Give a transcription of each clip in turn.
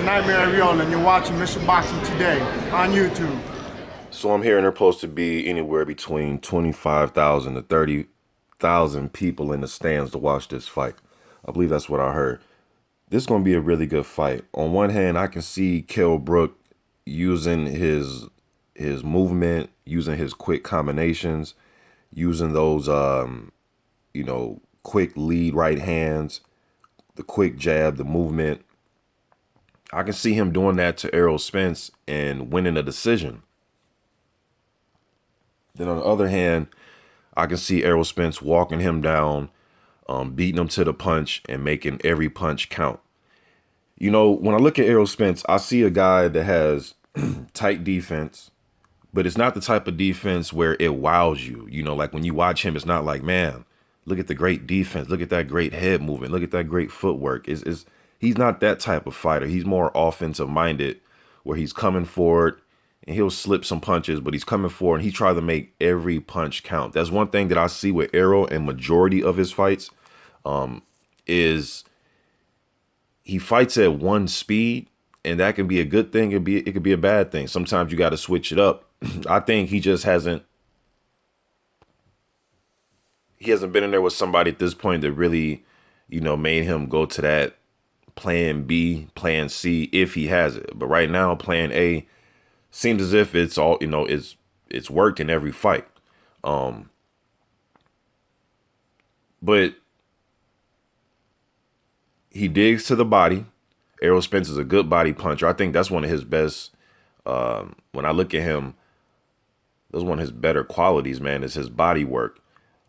Nightmare Errol, and you're watching Mission Boxing Today on YouTube. So I'm hearing there's supposed to be anywhere between 25,000 to 30,000 people in the stands to watch this fight. I believe that's what I heard. This is going to be a really good fight. On one hand, I can see Kell Brook using his movement, using his quick combinations, using those quick lead right hands, the quick jab, the movement. I can see him doing that to Errol Spence and winning a decision. Then on the other hand, I can see Errol Spence walking him down, beating him to the punch and making every punch count. You know, when I look at Errol Spence, I see a guy that has tight defense, but it's not the type of defense where it wows you. You know, like when you watch him, it's not like, man, look at the great defense. Look at that great head movement. Look at that great footwork. He's not that type of fighter. He's more offensive minded, where he's coming forward and he'll slip some punches, but he's coming forward and he tries to make every punch count. That's one thing that I see with Errol and majority of his fights, is he fights at one speed, and that can be a good thing. It could be a bad thing. Sometimes you got to switch it up. I think he just hasn't been in there with somebody at this point that really, made him go to that plan B, plan C, if he has it. But right now, plan A seems as if it's all, it's worked in every fight. But he digs to the body. Errol Spence is a good body puncher. I think that's one of his best. When I look at him, that's one of his better qualities, man, is his body work.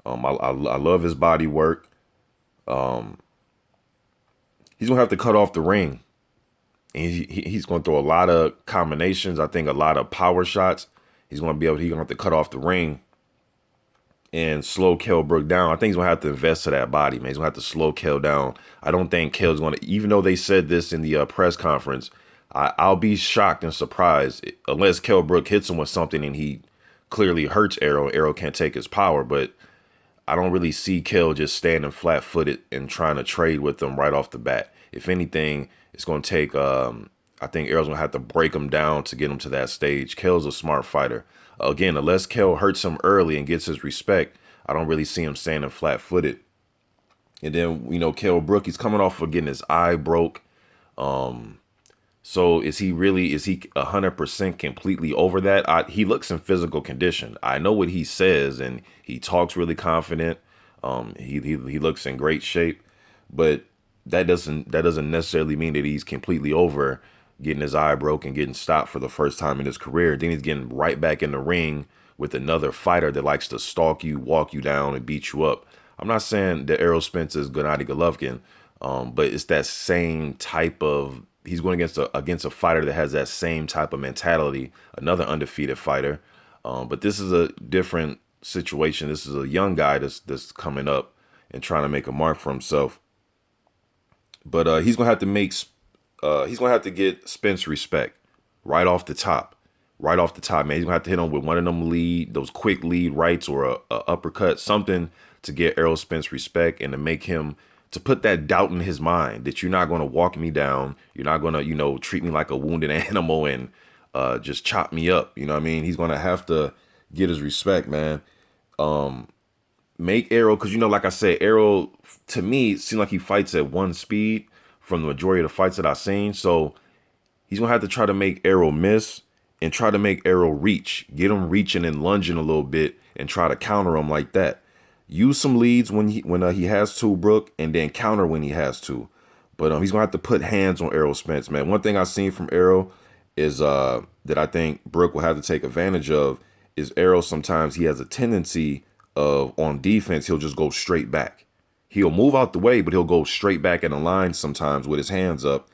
I love his body work. He's gonna have to cut off the ring, and he's gonna throw a lot of combinations. I think a lot of power shots. He's gonna have to cut off the ring and slow Kell Brook down. I think he's gonna have to invest to that body, man. He's gonna have to slow Kell down. I don't think Kell's gonna, even though they said this in the press conference, I'll be shocked and surprised unless Kell Brook hits him with something and he clearly hurts Errol. Errol can't take his power, but I don't really see Kell just standing flat-footed and trying to trade with them right off the bat. If anything, it's going to take, I think Errol's going to have to break him down to get him to that stage. Kell's a smart fighter. Again, unless Kell hurts him early and gets his respect, I don't really see him standing flat-footed. And then, Kell Brook, he's coming off of getting his eye broke. So is he 100% completely over that? He looks in physical condition. I know what he says, and he talks really confident. He looks in great shape, but that doesn't necessarily mean that he's completely over getting his eye broke and getting stopped for the first time in his career. Then he's getting right back in the ring with another fighter that likes to stalk you, walk you down, and beat you up. I'm not saying that Errol Spence is Gennady Golovkin, but it's that same type of. He's going against a fighter that has that same type of mentality, another undefeated fighter. But this is a different situation. This is a young guy that's coming up and trying to make a mark for himself. But he's gonna have to get Spence respect right off the top. Right off the top, man. He's gonna have to hit him with one of them those quick lead rights or a uppercut, something to get Errol Spence respect and to make him, to put that doubt in his mind that you're not going to walk me down. You're not going to, treat me like a wounded animal and just chop me up. You know what I mean? He's going to have to get his respect, man. Make Errol, because, like I said, Errol, to me, it seems like he fights at one speed from the majority of the fights that I've seen. So he's going to have to try to make Errol miss and try to make Errol reach. Get him reaching and lunging a little bit and try to counter him like that. Use some leads when he has to, Brook, and then counter when he has to. But he's going to have to put hands on Errol Spence, man. One thing I've seen from Errol is that I think Brook will have to take advantage of is Errol sometimes he has a tendency of, on defense, he'll just go straight back. He'll move out the way, but he'll go straight back in the line sometimes with his hands up.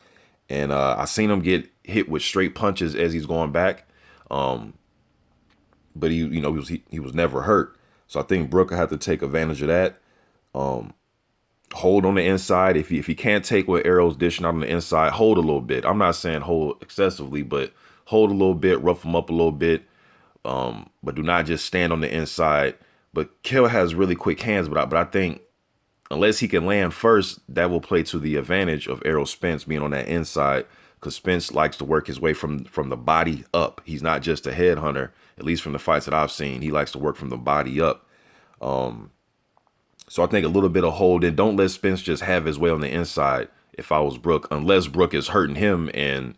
And I've seen him get hit with straight punches as he's going back. But he was never hurt. So I think Brook will have to take advantage of that. Hold on the inside. If he can't take what Errol's dishing out on the inside, hold a little bit. I'm not saying hold excessively, but hold a little bit, rough him up a little bit. But do not just stand on the inside. But Kell has really quick hands, but I think unless he can land first, that will play to the advantage of Errol Spence being on that inside because Spence likes to work his way from the body up. He's not just a head hunter, at least from the fights that I've seen. He likes to work from the body up. So I think a little bit of hold in. Don't let Spence just have his way on the inside if I was Brook, unless Brook is hurting him and,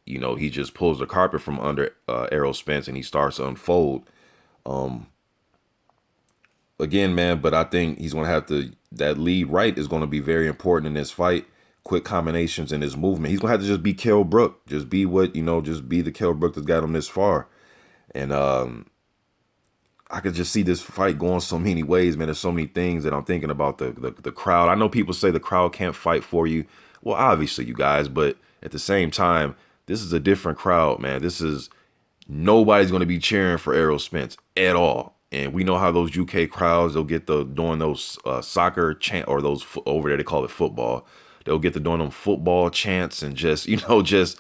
he just pulls the carpet from under Errol Spence and he starts to unfold. Again, man, but I think he's going to have to, that lead right is going to be very important in this fight. Quick combinations in his movement. He's going to have to just be Kell Brook. Just be just be the Kell Brook that got him this far. And I could just see this fight going so many ways, man. There's so many things that I'm thinking about the crowd. I know people say the crowd can't fight for you. Well, obviously, you guys, but at the same time, this is a different crowd, man. Nobody's going to be cheering for Errol Spence at all. And we know how those UK crowds, they'll get doing those soccer chant, or those over there, they call it football. They'll get doing them football chants and just, just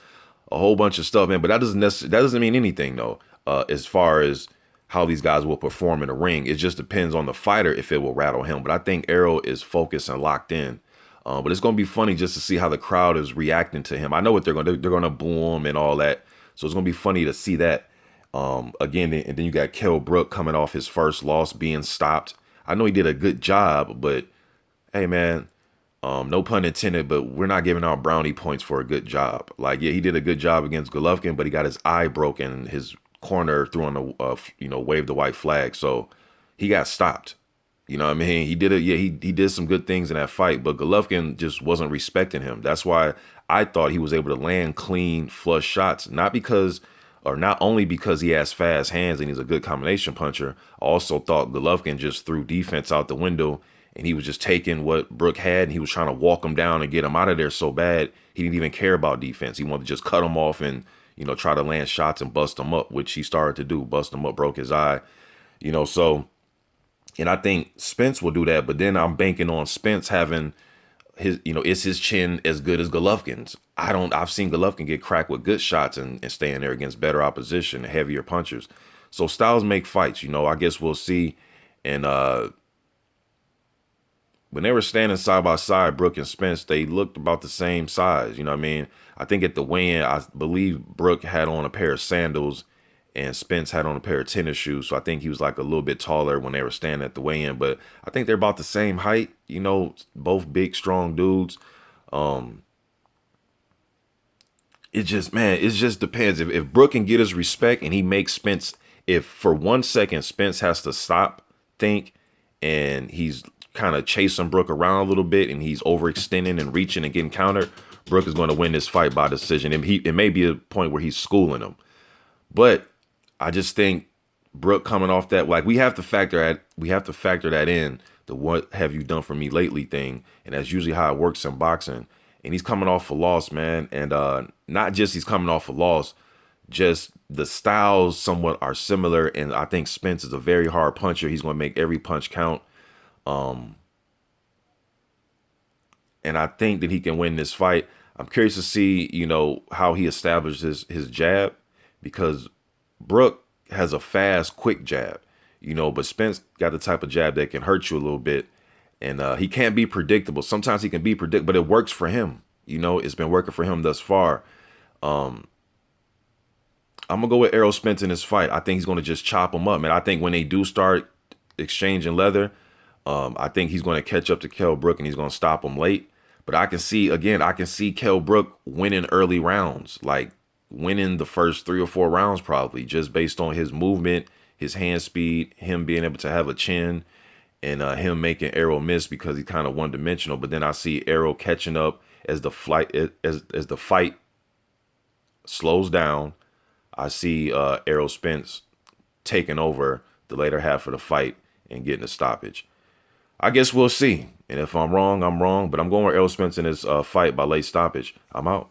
a whole bunch of stuff, man. But that doesn't mean anything, though, as far as how these guys will perform in the ring. It just depends on the fighter if it will rattle him. But I think Errol is focused and locked in. But it's going to be funny just to see how the crowd is reacting to him. I know what they're going to do. They're going to boo him and all that. So it's going to be funny to see that. Again, and then you got Kell Brook coming off his first loss, being stopped. I know he did a good job, but hey, man, no pun intended, but we're not giving out brownie points for a good job. Like, yeah, he did a good job against Golovkin, but he got his eye broken. His corner threw on the, waved the white flag. So he got stopped. You know what I mean? He did it. Yeah, he did some good things in that fight, but Golovkin just wasn't respecting him. That's why I thought he was able to land clean, flush shots, not only because he has fast hands and he's a good combination puncher. I also thought Golovkin just threw defense out the window and he was just taking what Brook had and he was trying to walk him down and get him out of there so bad. He didn't even care about defense. He wanted to just cut him off and, try to land shots and bust him up, which he started to do. Bust him up, broke his eye, so, and I think Spence will do that. But then I'm banking on Spence having his, is his chin as good as Golovkin's? I've seen Golovkin get cracked with good shots and staying there against better opposition, heavier punchers. So styles make fights, I guess we'll see. And when they were standing side by side, Brook and Spence, they looked about the same size. You know what I mean? I think at the weigh-in, I believe Brook had on a pair of sandals and Spence had on a pair of tennis shoes. So I think he was like a little bit taller when they were standing at the weigh-in. But I think they're about the same height, both big, strong dudes. It just depends. If Brook can get his respect and he makes Spence, if for 1 second Spence has to stop, think, and he's kind of chasing Brook around a little bit and he's overextending and reaching and getting countered, Brook is going to win this fight by decision. And it may be a point where he's schooling him. But I just think Brook coming off that, like, we have to factor that in, the "what have you done for me lately" thing. And that's usually how it works in boxing. And he's coming off a loss, man. And not just he's coming off a loss, just the styles somewhat are similar. And I think Spence is a very hard puncher. He's going to make every punch count. And I think that he can win this fight. I'm curious to see, how he establishes his jab, because Brook has a fast, quick jab, but Spence got the type of jab that can hurt you a little bit. And he can't be predictable. Sometimes he can be predictable, but it works for him. It's been working for him thus far. I'm going to go with Errol Spence in this fight. I think he's going to just chop him up, man. I think when they do start exchanging leather, I think he's going to catch up to Kell Brook and he's going to stop him late. But I can see Kell Brook winning early rounds, like winning the first 3 or 4 rounds probably, just based on his movement, his hand speed, him being able to have a chin, and him making Errol miss because he's kind of one-dimensional. But then I see Errol catching up as the fight slows down. I see Errol Spence taking over the later half of the fight and getting a stoppage. I guess we'll see. And if I'm wrong, I'm wrong. But I'm going with Errol Spence in this fight by late stoppage. I'm out.